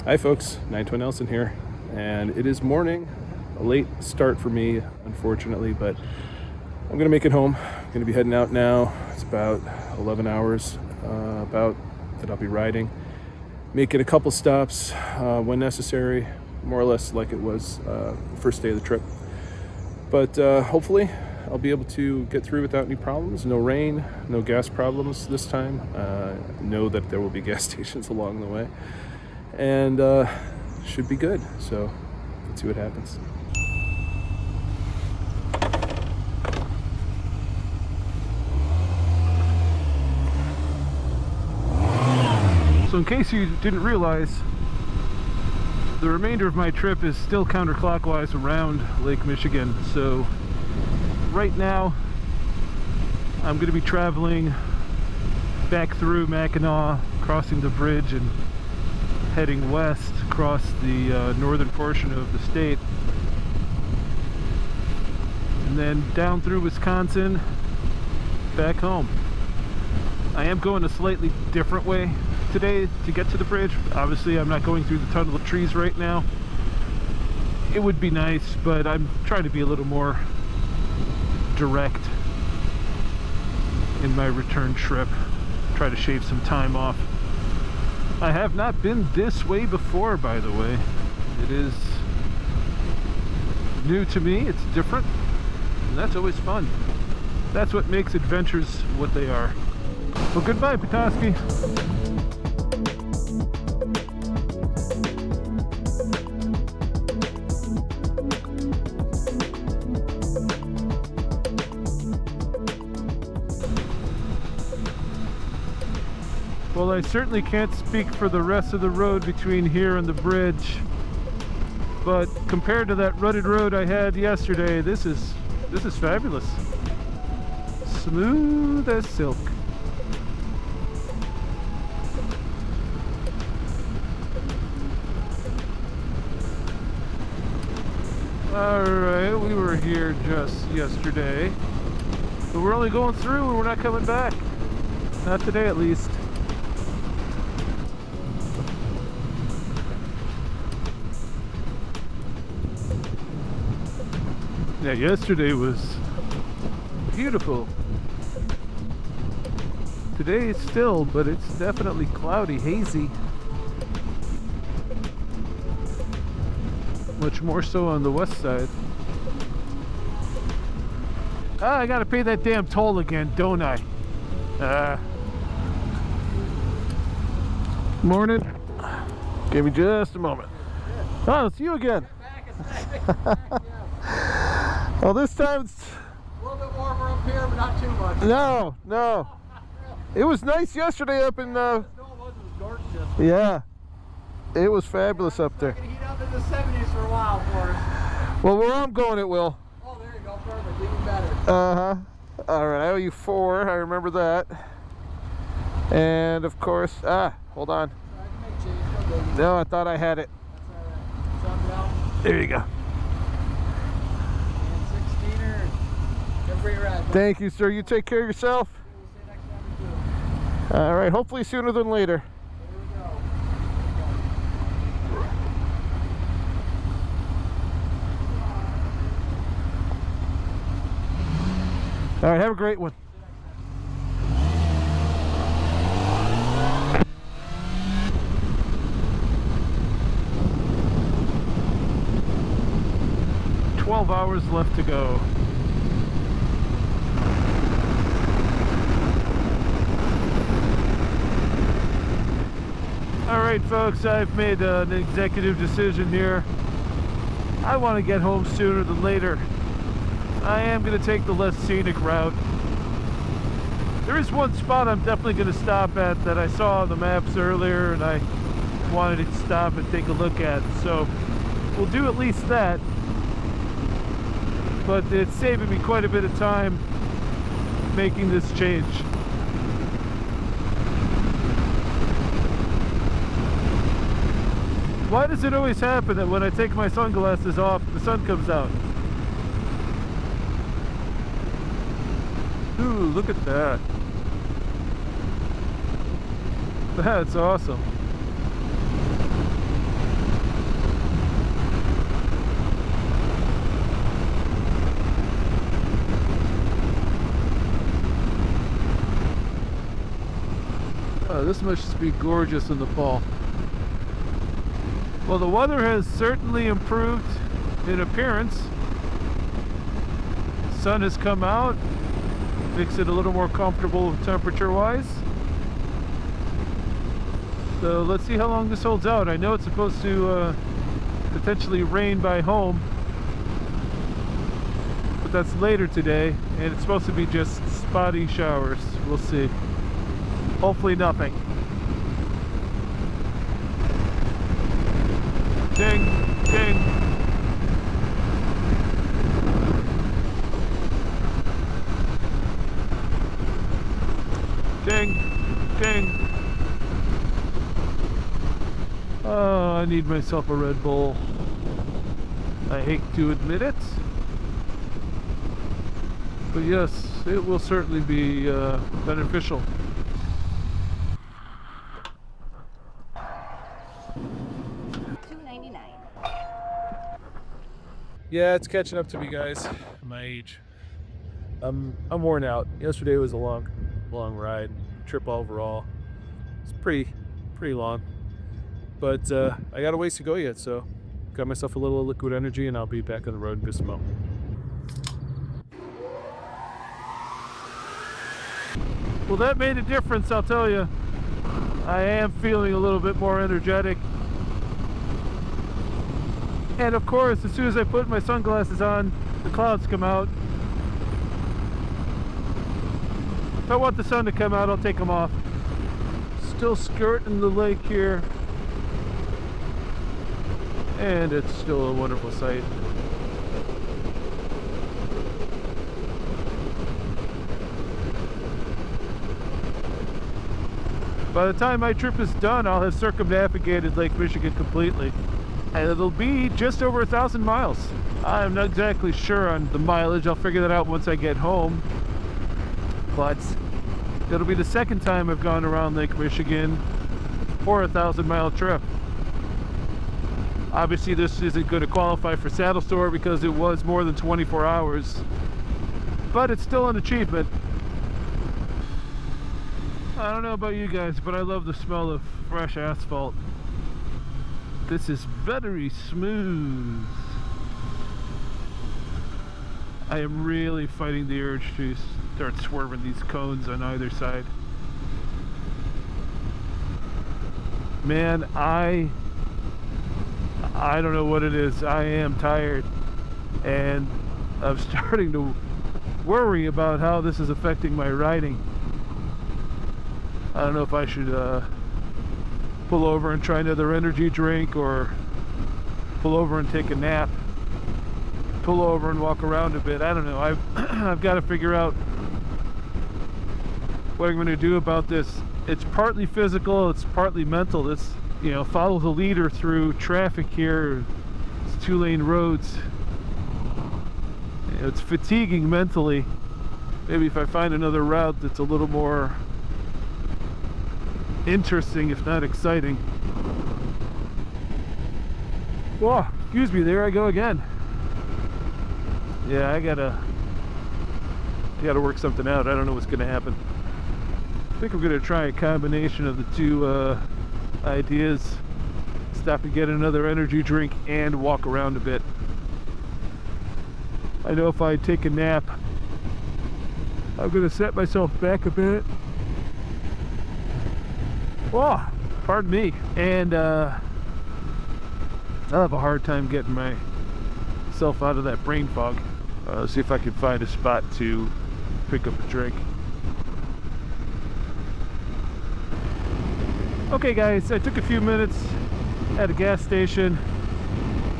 Hi folks, 920 Nelson here, and it is morning. A late start for me, unfortunately, but I'm gonna make it home. I'm gonna be heading out now. It's about 11 hours about that I'll be riding, making a couple stops when necessary, more or less like it was the first day of the trip. But hopefully I'll be able to get through without any problems. No rain, no gas problems this time. Know that there will be gas stations along the way, and should be good. So let's see what happens. So in case you didn't realize, the remainder of my trip is still counterclockwise around Lake Michigan. So right now I'm going to be traveling back through Mackinac, crossing the bridge and heading west across the northern portion of the state, and then down through Wisconsin back home. I am going a slightly different way today to get to the bridge. Obviously I'm not going through the tunnel of trees right now. It would be nice, but I'm trying to be a little more direct in my return trip. Try to shave some time off. I have not been this way before, by the way. It is new to me, it's different, and that's always fun. That's what makes adventures what they are. Well, goodbye, Petoskey. Well, I certainly can't speak for the rest of the road between here and the bridge, but compared to that rutted road I had yesterday, this is fabulous. Smooth as silk. Alright, we were here just yesterday, but we're only going through and we're not coming back. Not today, at least. Yeah, yesterday was beautiful. Today it's still, but it's definitely cloudy, hazy. Much more so on the west side. I gotta pay that damn toll again, don't I? Morning. Give me just a moment. Oh, it's you again. Well, this time it's a little bit warmer up here, but not too much. No. It was nice yesterday up in Yeah. It was fabulous up there. It's going to heat up in the 70s for a while for us. Well, where I'm going, it will. Oh, there you go. Perfect. Even better. Uh-huh. Alright, I owe you 4. I remember that. And, of course... hold on. No, I thought I had it. That's alright. Out. There you go. And 16er. Get where you're at. Thank you, sir. You take care of yourself. We'll see you next time we do. Alright, hopefully sooner than later. All right, have a great one. "12 hours left to go." All right, folks, I've made an executive decision here. I want to get home sooner than later. I am going to take the less scenic route. There is one spot I'm definitely going to stop at that I saw on the maps earlier and I wanted to stop and take a look at. So we'll do at least that. But it's saving me quite a bit of time making this change. Why does it always happen that when I take my sunglasses off, the sun comes out? Ooh, look at that. That's awesome. This must be gorgeous in the fall. Well, the weather has certainly improved in appearance. Sun has come out, makes it a little more comfortable temperature-wise. So let's see how long this holds out. I know it's supposed to potentially rain by home, but that's later today, and it's supposed to be just spotty showers. We'll see. Hopefully nothing. Ding, ding. Ding, ding. Oh, I need myself a Red Bull. I hate to admit it, but yes, it will certainly be beneficial. Yeah, it's catching up to me, guys. My age. I'm worn out. Yesterday was a long ride, trip overall. It's pretty long, but I got a ways to go yet. So, got myself a little liquid energy, and I'll be back on the road in just a moment. Well, that made a difference, I'll tell you. I am feeling a little bit more energetic. And of course, as soon as I put my sunglasses on, the clouds come out. If I want the sun to come out, I'll take them off. Still skirting the lake here. And it's still a wonderful sight. By the time my trip is done, I'll have circumnavigated Lake Michigan completely. And it'll be just over 1,000 miles. I'm not exactly sure on the mileage. I'll figure that out once I get home. But it'll be the second time I've gone around Lake Michigan for a 1,000-mile trip. Obviously, this isn't going to qualify for Saddle Store because it was more than 24 hours. But it's still an achievement. I don't know about you guys, but I love the smell of fresh asphalt. This is very smooth. I am really fighting the urge to start swerving these cones on either side. Man, I don't know what it is. I am tired, and I'm starting to worry about how this is affecting my riding. I don't know if I should pull over and try another energy drink, or pull over and take a nap, pull over and walk around a bit. I don't know. I've got to figure out what I'm going to do about this. It's partly physical, it's partly mental. It's, you know, follow the leader through traffic here. It's 2-lane roads. It's fatiguing mentally. Maybe if I find another route that's a little more interesting, if not exciting. Whoa, excuse me, there I go again. Yeah, I gotta work something out. I don't know what's gonna happen. I think I'm gonna try a combination of the two ideas. Stop and get another energy drink and walk around a bit. I know if I take a nap, I'm gonna set myself back a bit. Oh, pardon me. And I'll have a hard time getting myself out of that brain fog. See if I can find a spot to pick up a drink. Okay guys, I took a few minutes at a gas station,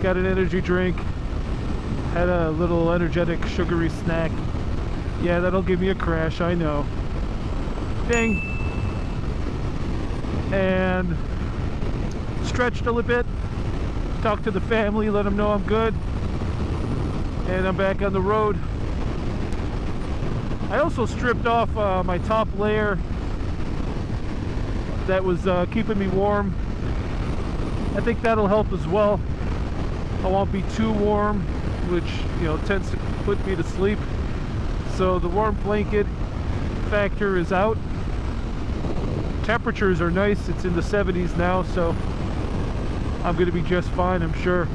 got an energy drink, had a little energetic sugary snack. Yeah, that'll give me a crash, I know. Ding! And stretched a little bit, talked to the family, let them know I'm good, and I'm back on the road. I also stripped off my top layer that was keeping me warm. I think that'll help as well. I won't be too warm, which, you know, tends to put me to sleep. So the warm blanket factor is out. temperatures are nice. It's in the 70s now, so I'm going to be just fine, I'm sure.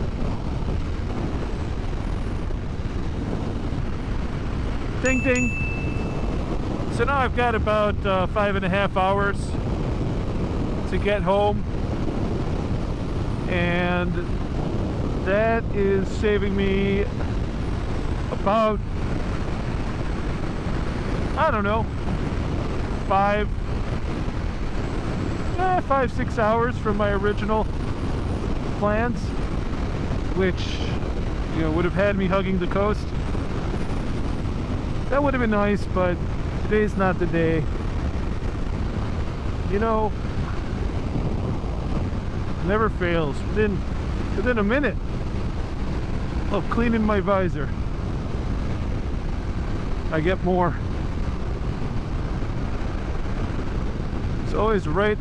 Ding ding. So now I've got about 5.5 hours to get home, and that is saving me about, I don't know, 5-6 hours from my original plans, which, you know, would have had me hugging the coast. That would have been nice, but today's not the day. You know, never fails. Within a minute of cleaning my visor, I get more. It's always right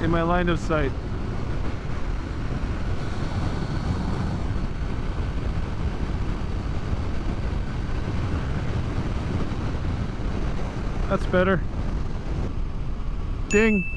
in my line of sight. That's better. Ding.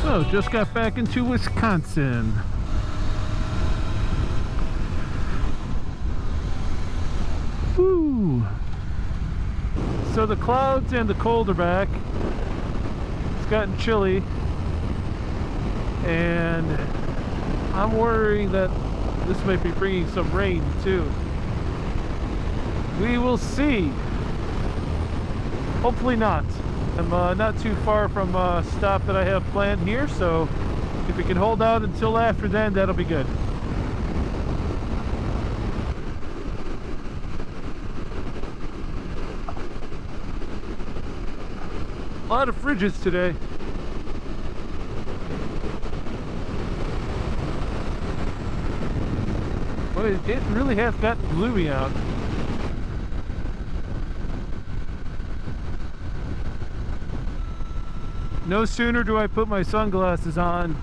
So, just got back into Wisconsin. Woo! So the clouds and the cold are back. It's gotten chilly, and I'm worrying that this might be bringing some rain too. We will see. Hopefully not. I'm not too far from a stop that I have planned here, so if we can hold out until after then, that'll be good. A lot of fridges today. Boy, it really has gotten gloomy out. No sooner do I put my sunglasses on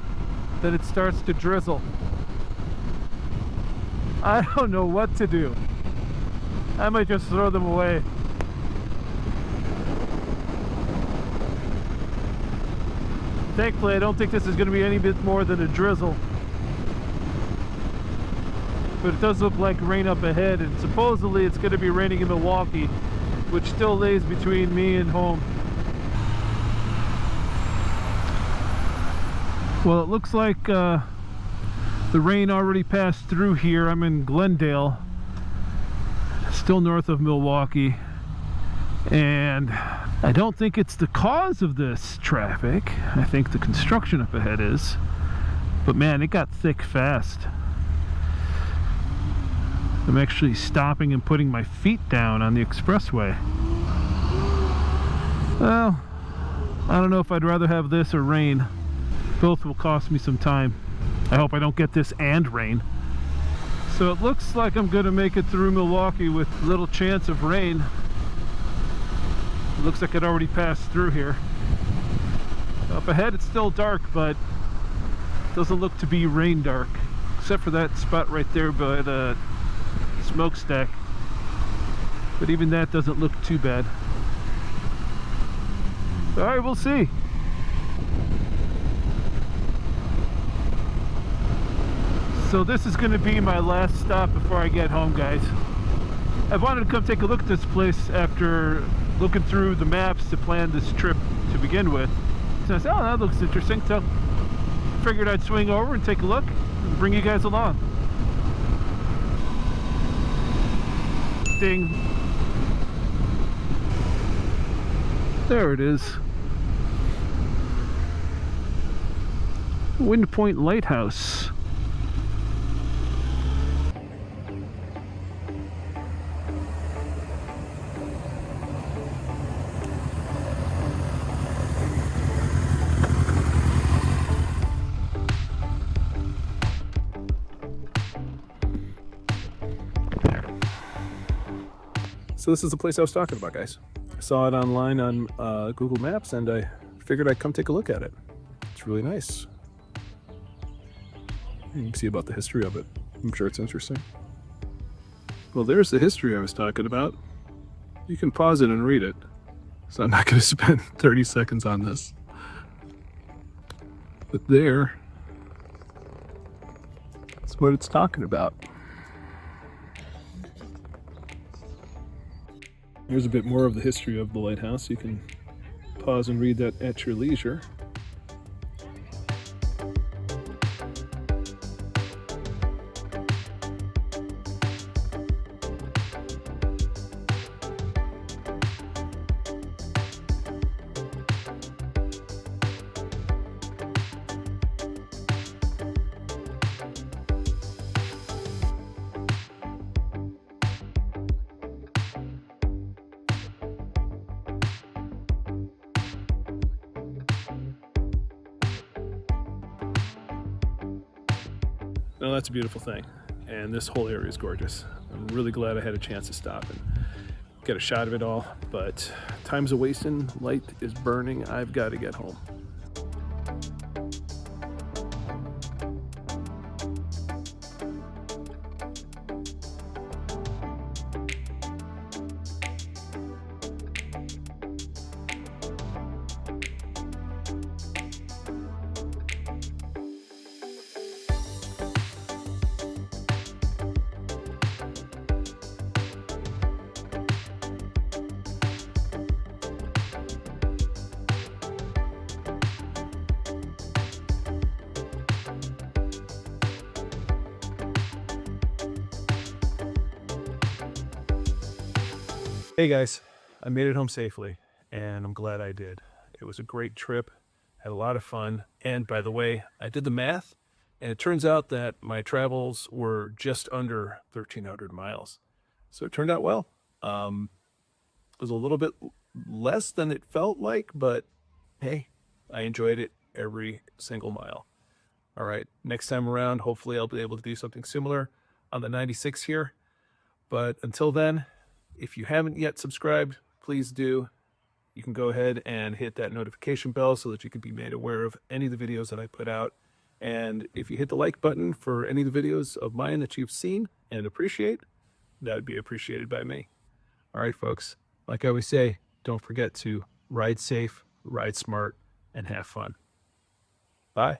than it starts to drizzle. I don't know what to do. I might just throw them away. Thankfully, I don't think this is going to be any bit more than a drizzle. But it does look like rain up ahead, and supposedly it's going to be raining in Milwaukee, which still lays between me and home. Well, it looks like the rain already passed through here. I'm in Glendale, still north of Milwaukee, and I don't think it's the cause of this traffic. I think the construction up ahead is, but man, it got thick fast. I'm actually stopping and putting my feet down on the expressway. Well, I don't know if I'd rather have this or rain. Both will cost me some time. I hope I don't get this and rain. So it looks like I'm going to make it through Milwaukee with little chance of rain. It looks like it already passed through here. Up ahead it's still dark, but it doesn't look to be rain dark, except for that spot right there by the smokestack. But even that doesn't look too bad. All right, we'll see. So this is going to be my last stop before I get home, guys. I wanted to come take a look at this place after looking through the maps to plan this trip to begin with. So I said, oh, that looks interesting. So figured I'd swing over and take a look and bring you guys along. Ding. There it is. Wind Point Lighthouse. So this is the place I was talking about, guys. I saw it online on Google Maps, and I figured I'd come take a look at it. It's really nice. You can see about the history of it. I'm sure it's interesting. Well, there's the history I was talking about. You can pause it and read it. So I'm not going to spend 30 seconds on this. But that's what it's talking about. Here's a bit more of the history of the lighthouse. You can pause and read that at your leisure. Now that's a beautiful thing, and this whole area is gorgeous. I'm really glad I had a chance to stop and get a shot of it all, but time's a-wasting, light is burning, I've got to get home. Hey guys, I made it home safely, and I'm glad I did. It was a great trip, had a lot of fun, and by the way, I did the math, and it turns out that my travels were just under 1,300 miles. So it turned out well. It was a little bit less than it felt like, but hey, I enjoyed it every single mile. All right, next time around, hopefully I'll be able to do something similar on the 96 here. But until then, if you haven't yet subscribed, please do. You can go ahead and hit that notification bell so that you can be made aware of any of the videos that I put out. And if you hit the like button for any of the videos of mine that you've seen and appreciate, that would be appreciated by me. All right, folks, like I always say, don't forget to ride safe, ride smart, and have fun. Bye.